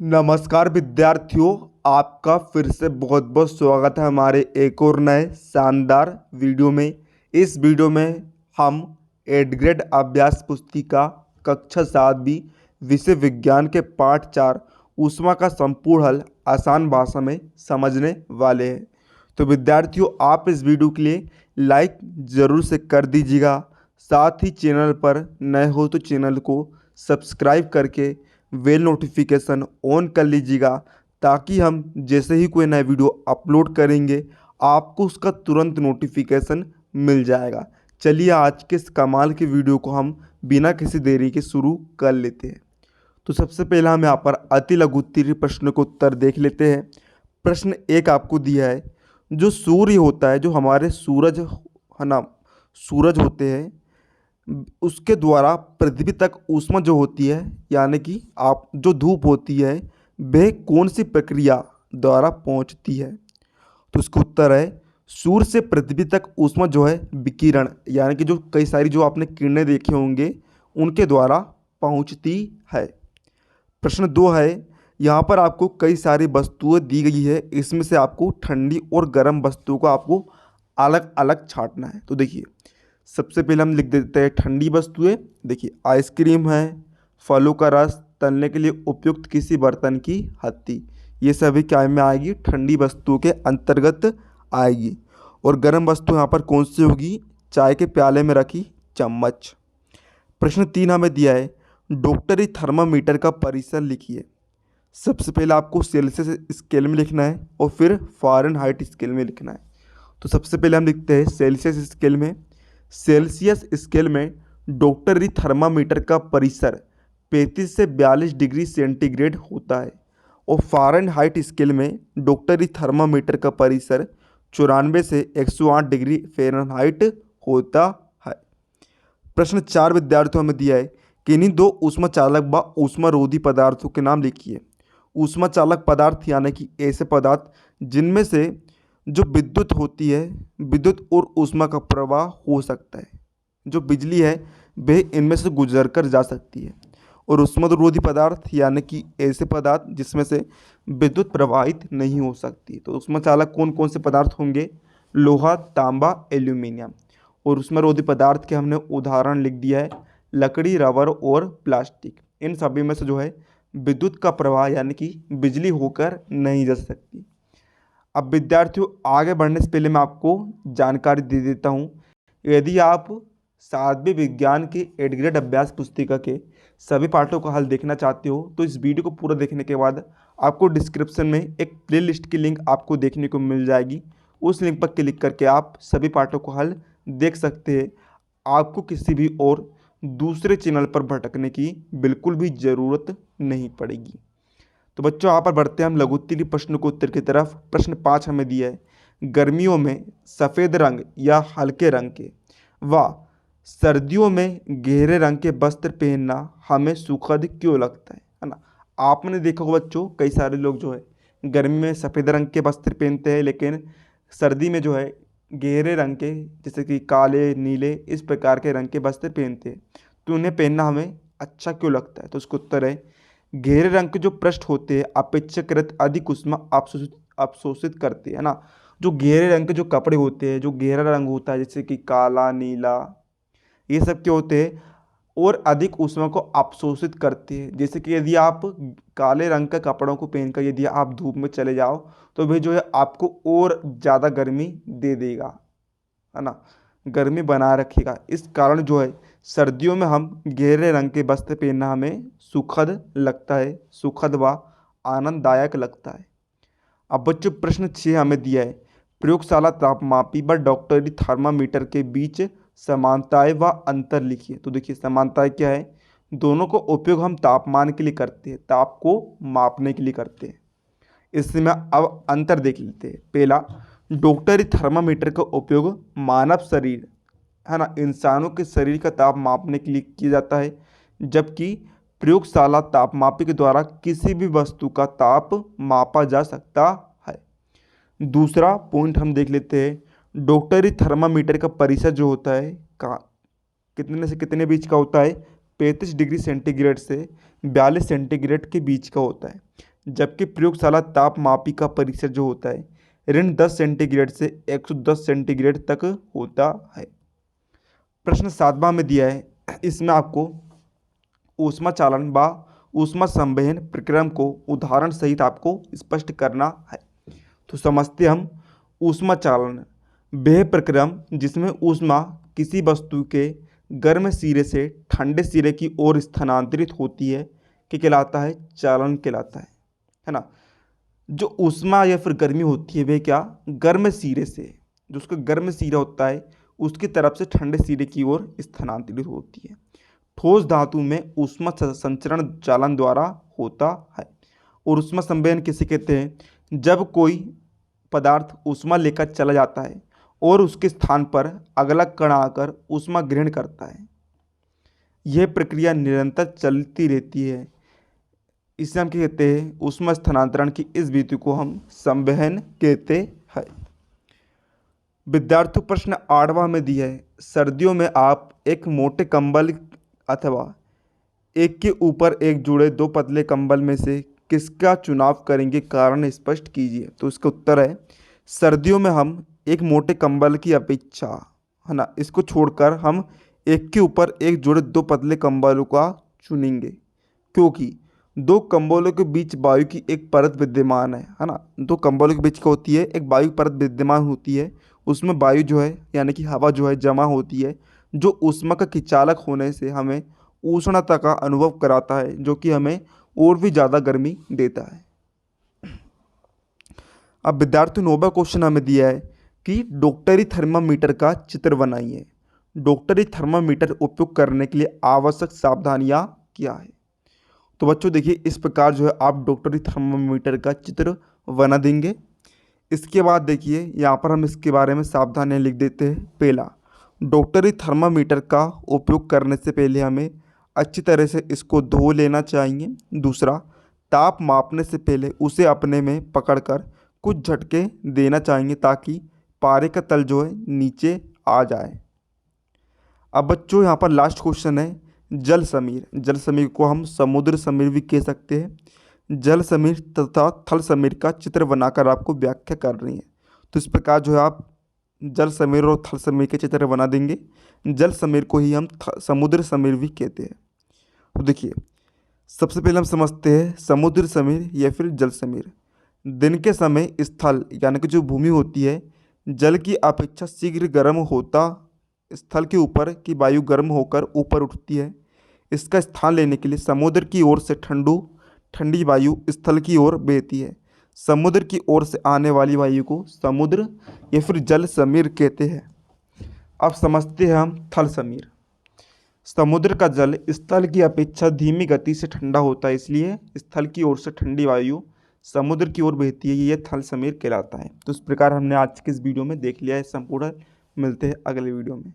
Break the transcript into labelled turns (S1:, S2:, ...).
S1: नमस्कार विद्यार्थियों, आपका फिर से बहुत बहुत स्वागत है हमारे एक और नए शानदार वीडियो में। इस वीडियो में हम 8th ग्रेड अभ्यास पुस्तिका कक्षा 7 विषय विज्ञान के पाठ 4 ऊष्मा का संपूर्ण हल आसान भाषा में समझने वाले हैं। तो विद्यार्थियों, आप इस वीडियो के लिए लाइक ज़रूर से कर दीजिएगा। साथ ही चैनल पर नए हो तो चैनल को सब्सक्राइब करके बेल नोटिफिकेशन ऑन कर लीजिएगा, ताकि हम जैसे ही कोई नया वीडियो अपलोड करेंगे आपको उसका तुरंत नोटिफिकेशन मिल जाएगा। चलिए आज के इस कमाल के वीडियो को हम बिना किसी देरी के शुरू कर लेते हैं। तो सबसे पहला हम यहाँ पर अति लघु उत्तरीय प्रश्न को उत्तर देख लेते हैं। प्रश्न 1 आपको दिया है, जो सूर्य होता है, जो हमारे सूरज है ना, सूरज होते हैं, उसके द्वारा पृथ्वी तक ऊष्मा जो होती है, यानी कि आप जो धूप होती है, वह कौन सी प्रक्रिया द्वारा पहुंचती है। तो इसका उत्तर है सूर्य से पृथ्वी तक ऊष्मा जो है विकिरण, यानी कि जो कई सारी जो आपने किरणें देखे होंगे उनके द्वारा पहुंचती है। प्रश्न 2 है, यहाँ पर आपको कई सारी वस्तुएं दी गई है, इसमें से आपको ठंडी और गर्म वस्तुओं को आपको अलग अलग छांटना है। तो देखिए, सबसे पहले हम लिख देते हैं ठंडी वस्तुएं। देखिए, आइसक्रीम है, फलों का रस, तलने के लिए उपयुक्त किसी बर्तन की हत्ती, ये सभी क्या में आएगी, ठंडी वस्तुओं के अंतर्गत आएगी। और गर्म वस्तु यहाँ पर कौन सी होगी, चाय के प्याले में रखी चम्मच। प्रश्न 3 हमें दिया है, डॉक्टरी थर्मामीटर का परिसर लिखिए। सबसे पहले आपको सेल्सियस स्केल में लिखना है और फिर फ़ारेनहाइट स्केल में लिखना है। तो सबसे पहले हम लिखते हैं सेल्सियस स्केल में। सेल्सियस स्केल में डॉक्टरी थर्मामीटर का परिसर 35 से 42 डिग्री सेंटीग्रेड होता है, और फ़ारेनहाइट स्केल में डॉक्टरी थर्मामीटर का परिसर 94 से 108 डिग्री फ़ारेनहाइट होता है। प्रश्न 4 विद्यार्थियों में दिया है कि इन्हीं दो ऊष्मा चालक व ऊष्मा रोधी पदार्थों के नाम लिखिए। ऊष्मा चालक पदार्थ यानी कि ऐसे पदार्थ जिनमें से जो विद्युत होती है, विद्युत और ऊष्मा का प्रवाह हो सकता है, जो बिजली है वह इनमें से गुजर कर जा सकती है। और ऊष्मारोधी पदार्थ यानी कि ऐसे पदार्थ जिसमें से विद्युत प्रवाहित नहीं हो सकती। तो ऊष्मा चालक कौन कौन से पदार्थ होंगे, लोहा, तांबा, एल्यूमिनियम। और ऊष्मारोधी पदार्थ के हमने उदाहरण लिख दिया है, लकड़ी, रबर और प्लास्टिक। इन सभी में से जो है विद्युत का प्रवाह यानी कि बिजली होकर नहीं जा सकती। अब विद्यार्थियों, आगे बढ़ने से पहले मैं आपको जानकारी दे देता हूँ, यदि आप 7वीं विज्ञान की 8th ग्रेड अभ्यास पुस्तिका के सभी पाठों का हल देखना चाहते हो तो इस वीडियो को पूरा देखने के बाद आपको डिस्क्रिप्शन में एक प्लेलिस्ट की लिंक आपको देखने को मिल जाएगी। उस लिंक पर क्लिक करके आप सभी पाठों को हल देख सकते हैं। आपको किसी भी और दूसरे चैनल पर भटकने की बिल्कुल भी ज़रूरत नहीं पड़ेगी। तो बच्चों, यहाँ पर बढ़ते हैं हम लघु उत्तरीय प्रश्न को उत्तर की तरफ। प्रश्न 5 हमें दिया है, गर्मियों में सफ़ेद रंग या हल्के रंग के व सर्दियों में गहरे रंग के वस्त्र पहनना हमें सुखद क्यों लगता है ना। आपने देखा होगा बच्चों, कई सारे लोग जो है गर्मी में सफ़ेद रंग के वस्त्र पहनते हैं, लेकिन सर्दी में जो है गहरे रंग के, जैसे कि काले, नीले, इस प्रकार के रंग के वस्त्र पहनते हैं। तो उन्हें पहनना हमें अच्छा क्यों लगता है। तो उसका उत्तर है, गहरे रंग के जो पृष्ठ होते हैं अपेक्षाकृत अधिक ऊष्मा अवशोषित करते हैं ना। जो गहरे रंग के जो कपड़े होते हैं, जो गहरा रंग होता है जैसे कि काला, नीला, ये सब क्या होते हैं और अधिक ऊष्मा को अवशोषित करते हैं। जैसे कि यदि आप काले रंग के कपड़ों को पहनकर यदि आप धूप में चले जाओ तो वह जो है आपको और ज़्यादा गर्मी दे देगा, है ना, गर्मी बना रखेगा। इस कारण जो है सर्दियों में हम गहरे रंग के वस्त्र पहनना हमें सुखद लगता है, सुखद व आनंददायक लगता है। अब बच्चों, प्रश्न 6 हमें दिया है, प्रयोगशाला तापमापी व डॉक्टरी थर्मामीटर के बीच समानताएं व अंतर लिखिए। तो देखिए, समानताएं क्या है, दोनों को उपयोग हम तापमान के लिए करते हैं, ताप को मापने के लिए करते हैं। इसमें अब अंतर देख लेते हैं। पहला, डॉक्टरी थर्मामीटर का उपयोग मानव शरीर, है ना, इंसानों के शरीर का ताप मापने के लिए किया जाता है, जबकि प्रयोगशाला तापमापी के द्वारा किसी भी वस्तु का ताप मापा जा सकता है। दूसरा पॉइंट हम देख लेते हैं, डॉक्टरी थर्मामीटर का परिसर जो होता है कितने से कितने बीच का होता है, 35 डिग्री सेंटीग्रेड से 42 सेंटीग्रेड के बीच का होता है। जबकि प्रयोगशाला तापमापी का परिसर जो होता है ऋण 10 सेंटीग्रेड से 110 सेंटीग्रेड तक होता है। प्रश्न 7वां में दिया है, इसमें आपको ऊष्मा चालन व ऊष्मा संवहन प्रक्रम को उदाहरण सहित आपको स्पष्ट करना है। तो समझते हम ऊष्मा चालन वह प्रक्रम जिसमें ऊष्मा किसी वस्तु के गर्म सिरे से ठंडे सिरे की ओर स्थानांतरित होती है कि कहलाता है, चालन कहलाता है ना। जो ऊष्मा या फिर गर्मी होती है वह क्या, गर्म सिरे से, जो उसका गर्म सिरा होता है उसकी तरफ से ठंडे सिरे की ओर स्थानांतरित होती है। ठोस धातु में ऊष्मा संचरण चालन द्वारा होता है। और ऊष्मा संवहन किसे कहते हैं, जब कोई पदार्थ ऊष्मा लेकर चला जाता है और उसके स्थान पर अगला कण आकर ऊष्मा ग्रहण करता है। यह प्रक्रिया निरंतर चलती रहती है। इसे हम क्या कहते हैं, ऊष्मा स्थानांतरण की इस विधि को हम संवहन कहते हैं। विद्यार्थी प्रश्न 8वां में दिया है, सर्दियों में आप एक मोटे कंबल अथवा एक के ऊपर एक जुड़े दो पतले कंबल में से किसका चुनाव करेंगे, कारण स्पष्ट कीजिए। तो इसका उत्तर है, सर्दियों में हम एक मोटे कंबल की अपेक्षा, है ना, इसको छोड़कर हम एक के ऊपर एक जुड़े दो पतले कंबलों का चुनेंगे, क्योंकि दो कंबलों के बीच वायु की एक परत विद्यमान है ना। दो कंबलों के बीच क्या होती है, एक वायु परत विद्यमान होती है, उसमें वायु जो है यानी कि हवा जो है जमा होती है, जो ऊष्मा का खिंचालक होने से हमें उष्णता का अनुभव कराता है, जो कि हमें और भी ज़्यादा गर्मी देता है। अब विद्यार्थी 9वां क्वेश्चन हमें दिया है कि डॉक्टरी थर्मामीटर का चित्र बनाइए। डॉक्टरी थर्मामीटर उपयोग करने के लिए आवश्यक सावधानियां क्या है। तो बच्चों देखिए, इस प्रकार जो है आप डॉक्टरी थर्मामीटर का चित्र बना देंगे। इसके बाद देखिए यहाँ पर हम इसके बारे में सावधानियां लिख देते हैं। पहला, डॉक्टरी थर्मामीटर का उपयोग करने से पहले हमें अच्छी तरह से इसको धो लेना चाहिए। दूसरा, ताप मापने से पहले उसे अपने में पकड़कर कुछ झटके देना चाहिए ताकि पारे का तल जो है नीचे आ जाए। अब बच्चों यहाँ पर लास्ट क्वेश्चन है, जल समीर। जल समीर को हम समुद्र समीर भी कह सकते हैं। जल समीर तथा थल समीर का चित्र बनाकर आपको व्याख्या कर रही है। तो इस प्रकार जो है आप जल समीर और थल समीर के चित्र बना देंगे। जल समीर को ही हम समुद्र समीर भी कहते हैं। तो देखिए, सबसे पहले हम समझते हैं समुद्र समीर या फिर जल समीर। दिन के समय स्थल यानी कि जो भूमि होती है जल की अपेक्षा शीघ्र गर्म होता, स्थल के ऊपर की वायु गर्म होकर ऊपर उठती है। इसका स्थान लेने के लिए समुद्र की ओर से ठंडी वायु स्थल की ओर बहती है। समुद्र की ओर से आने वाली वायु को समुद्र या फिर जल समीर कहते हैं। अब समझते हैं हम थल समीर। समुद्र का जल स्थल की अपेक्षा धीमी गति से ठंडा होता है, इसलिए स्थल की ओर से ठंडी वायु समुद्र की ओर बहती है, ये थल समीर कहलाता है। तो इस प्रकार हमने आज की इस वीडियो में देख लिया है संपूर्ण। मिलते हैं अगले वीडियो में।